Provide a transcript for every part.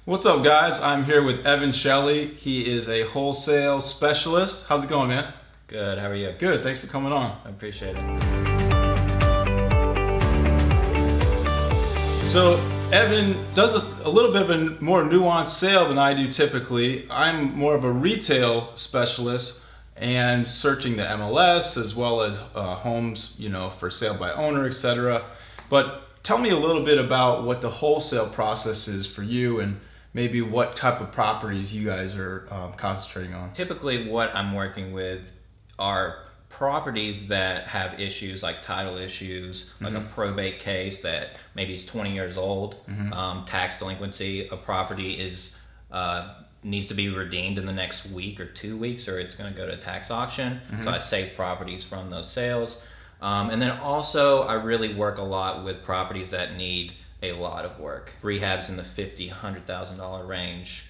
What's up, guys? I'm here with Evan Shelley. He is a wholesale specialist. How's it going, man? Good, how are you? Good, thanks for coming on. I appreciate it. So Evan does a little bit of a more nuanced sale than I do typically. I'm more of a retail specialist and searching the MLS as well as homes, for sale by owner, etc. But tell me a little bit about what the wholesale process is for you and maybe what type of properties you guys are concentrating on. Typically what I'm working with are properties that have issues like title issues, like a probate case that maybe is 20 years old, tax delinquency. A property is needs to be redeemed in the next week or 2 weeks, or it's going to go to tax auction. So I save properties from those sales. And then also I really work a lot with properties that need a lot of work. Rehabs in the $50,000, $100,000 range.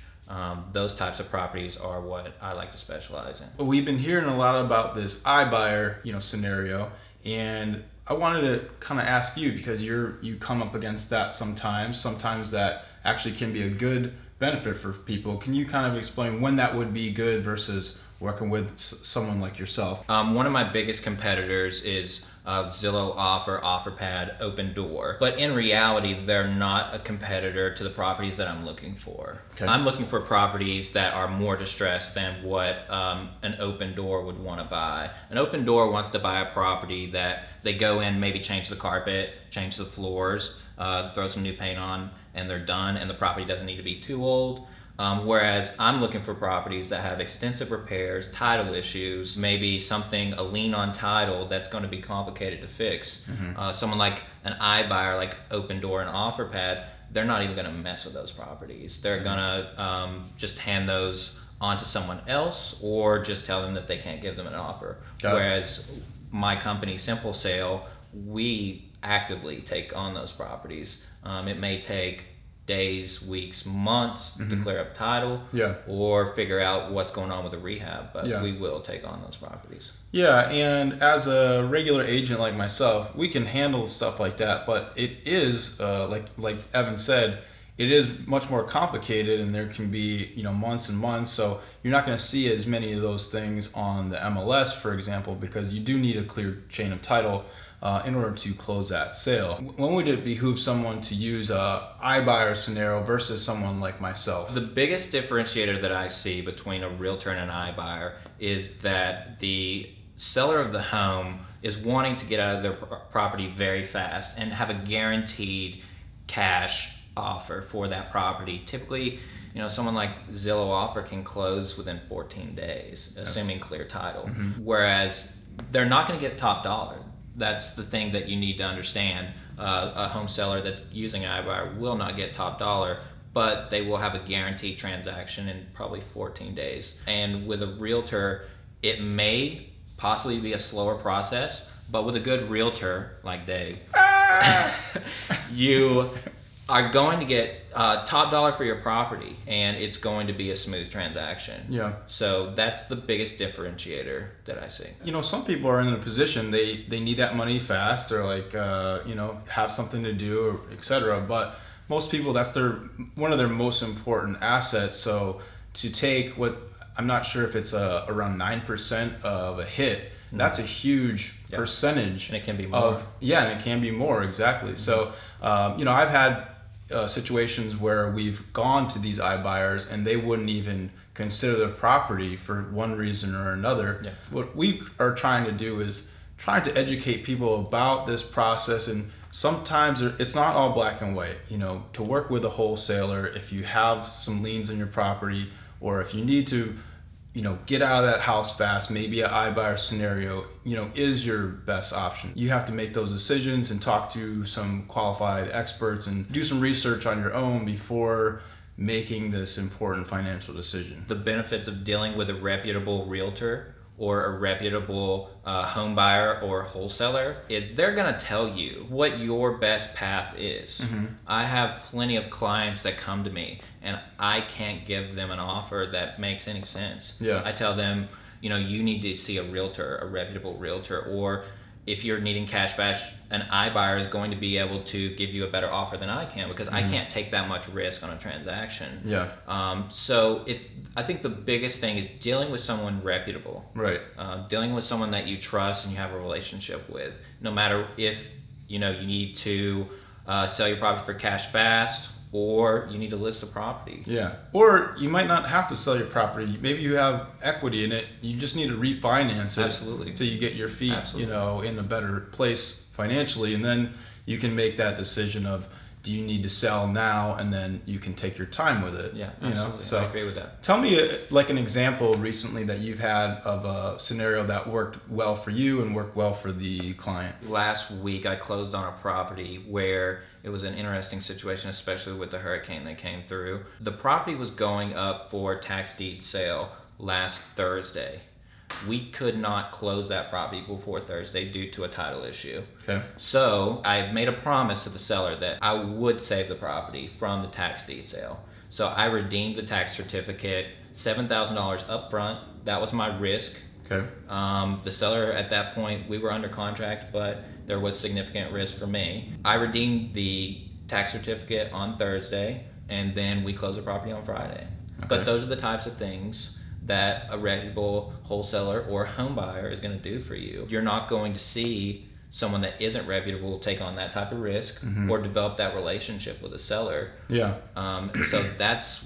Those types of properties are what I like to specialize in. We've been hearing a lot about this iBuyer, scenario, and I wanted to kind of ask you because you come up against that sometimes. Sometimes that actually can be a good benefit for people. Can you kind of explain when that would be good versus working with someone like yourself? One of my biggest competitors is Zillow Offer, OfferPad, Open Door. But in reality, they're not a competitor to the properties that I'm looking for. Okay. I'm looking for properties that are more distressed than what an Open Door would want to buy. An Open Door wants to buy a property that they go in, maybe change the carpet, change the floors, throw some new paint on, and they're done, and the property doesn't need to be too old. Whereas I'm looking for properties that have extensive repairs, title issues, maybe a lien on title that's going to be complicated to fix. Someone like an iBuyer, like Open Door and OfferPad, they're not even going to mess with those properties. They're going to just hand those on to someone else or just tell them that they can't give them an offer. Whereas my company, Simple Sale, we actively take on those properties. It may take days, weeks, months to clear up title or figure out what's going on with the rehab, but we will take on those properties. Yeah, and as a regular agent like myself, we can handle stuff like that, but it is, like Evan said, it is much more complicated and there can be, months and months, so you're not going to see as many of those things on the MLS, for example, because you do need a clear chain of title in order to close that sale. When would it behoove someone to use a iBuyer scenario versus someone like myself? The biggest differentiator that I see between a realtor and an iBuyer is that the seller of the home is wanting to get out of their property very fast and have a guaranteed cash offer for that property. Typically, someone like Zillow Offer can close within 14 days, assuming clear title. Whereas they're not going to get top dollar. That's the thing that you need to understand. A home seller that's using an iBuyer will not get top dollar, but they will have a guaranteed transaction in probably 14 days. And with a realtor, it may possibly be a slower process, but with a good realtor like Dave, you are going to get top dollar for your property, and it's going to be a smooth transaction. Yeah. So that's the biggest differentiator that I see. Some people are in a position they need that money fast, or like have something to do, or etc. But most people, that's one of their most important assets. So to take what I'm not sure if it's around 9% of a hit, that's a huge percentage. And it can be more. And it can be more, exactly. So I've had situations where we've gone to these iBuyers and they wouldn't even consider the property for one reason or another. What we are trying to do is trying to educate people about this process, and sometimes it's not all black and white. To work with a wholesaler, if you have some liens on your property, or if you need to get out of that house fast, maybe an iBuyer scenario, is your best option. You have to make those decisions and talk to some qualified experts and do some research on your own before making this important financial decision. The benefits of dealing with a reputable realtor or a reputable home buyer or wholesaler is they're gonna tell you what your best path is. I have plenty of clients that come to me and I can't give them an offer that makes any sense. I tell them, you need to see a realtor, a reputable realtor, or if you're needing cash fast, an iBuyer is going to be able to give you a better offer than I can, because I can't take that much risk on a transaction. Yeah. So I think the biggest thing is dealing with someone reputable. Right. Dealing with someone that you trust and you have a relationship with. No matter if you need to sell your property for cash fast, or you need to list the property. Yeah. Or you might not have to sell your property. Maybe you have equity in it. You just need to refinance it. Absolutely. Till you get your feet, Absolutely. in a better place financially, and then you can make that decision of, do you need to sell now, and then you can take your time with it. Yeah, absolutely. So I agree with that. Tell me like an example recently that you've had of a scenario that worked well for you and worked well for the client. Last week I closed on a property where it was an interesting situation, especially with the hurricane that came through. The property was going up for tax deed sale last Thursday. We could not close that property before Thursday due to a title issue. Okay. So I made a promise to the seller that I would save the property from the tax deed sale. So I redeemed the tax certificate, $7,000 up front. That was my risk. Okay. The seller at that point, we were under contract, but there was significant risk for me. I redeemed the tax certificate on Thursday, and then we closed the property on Friday. Okay. But those are the types of things that a reputable wholesaler or home buyer is going to do for you. You're not going to see someone that isn't reputable take on that type of risk or develop that relationship with a seller. Yeah. So that's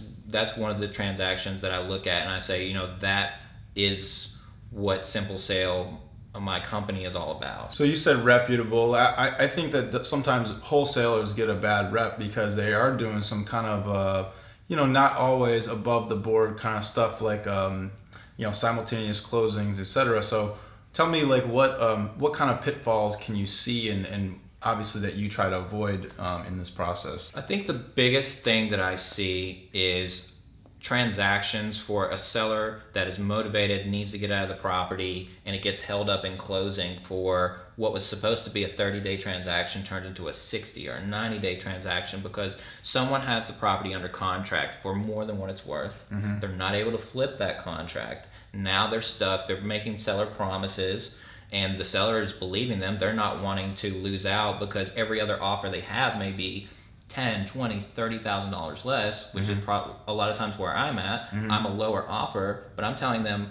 one of the transactions that I look at and I say, that is what Simple Sale, my company, is all about. So you said reputable. I think that sometimes wholesalers get a bad rep because they are doing some kind of not always above the board kind of stuff, like simultaneous closings, etc. So tell me, like, what kind of pitfalls can you see and obviously that you try to avoid in this process? I think the biggest thing that I see is transactions for a seller that is motivated, needs to get out of the property, and it gets held up in closing for what was supposed to be a 30-day transaction turns into a 60 or a 90-day transaction because someone has the property under contract for more than what it's worth. They're not able to flip that contract. Now they're stuck. They're making seller promises, and the seller is believing them. They're not wanting to lose out because every other offer they have may be $10,000, $20,000, $30,000 less, which is probably a lot of times where I'm at. I'm a lower offer, but I'm telling them,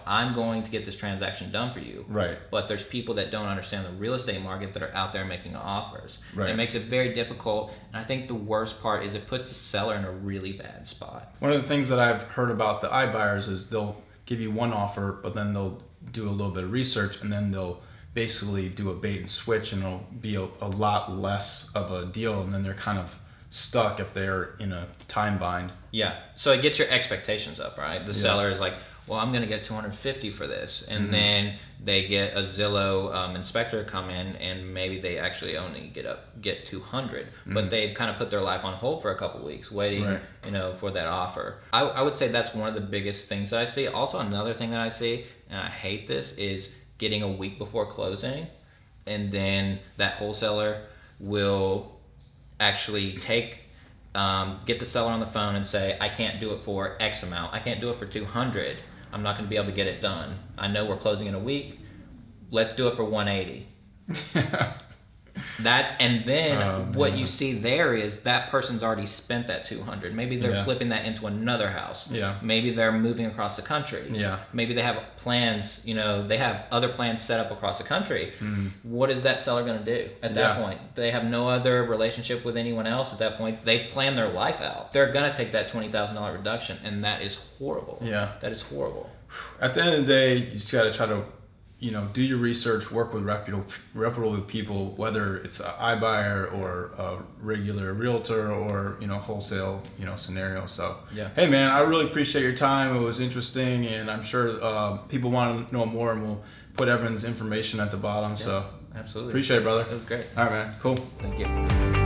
I'm going to get this transaction done for you. Right. But there's people that don't understand the real estate market that are out there making offers. Right. It makes it very difficult, and I think the worst part is it puts the seller in a really bad spot. One of the things that I've heard about the iBuyers is they'll give you one offer, but then they'll do a little bit of research, and then they'll basically do a bait and switch, and it'll be a lot less of a deal, and then they're kind of stuck if they're in a time bind. Yeah, so it gets your expectations up, right? The seller is like, well, I'm going to get $250 for this, and then they get a Zillow inspector come in, and maybe they actually only get $200, but they've kind of put their life on hold for a couple weeks, waiting, for that offer. I would say that's one of the biggest things that I see. Also, another thing that I see, and I hate this, is getting a week before closing, and then that wholesaler will actually get the seller on the phone and say, I can't do it for X amount. I can't do it for $200. I'm not going to be able to get it done. I know we're closing in a week. Let's do it for $180. What you see there is that person's already spent that $200. Maybe they're flipping that into another house. Yeah. Maybe they're moving across the country. Yeah. Maybe they have plans, they have other plans set up across the country. What is that seller going to do at that point? They have no other relationship with anyone else at that point. They plan their life out. They're going to take that $20,000 reduction, and that is horrible. Yeah. That is horrible. At the end of the day, you just got to try to do your research, work with reputable people, whether it's an iBuyer or a regular realtor or, wholesale, scenario. So, hey man, I really appreciate your time. It was interesting, and I'm sure people want to know more, and we'll put Evan's information at the bottom. So, absolutely. Appreciate it, brother. That was great. All right, man. Cool. Thank you.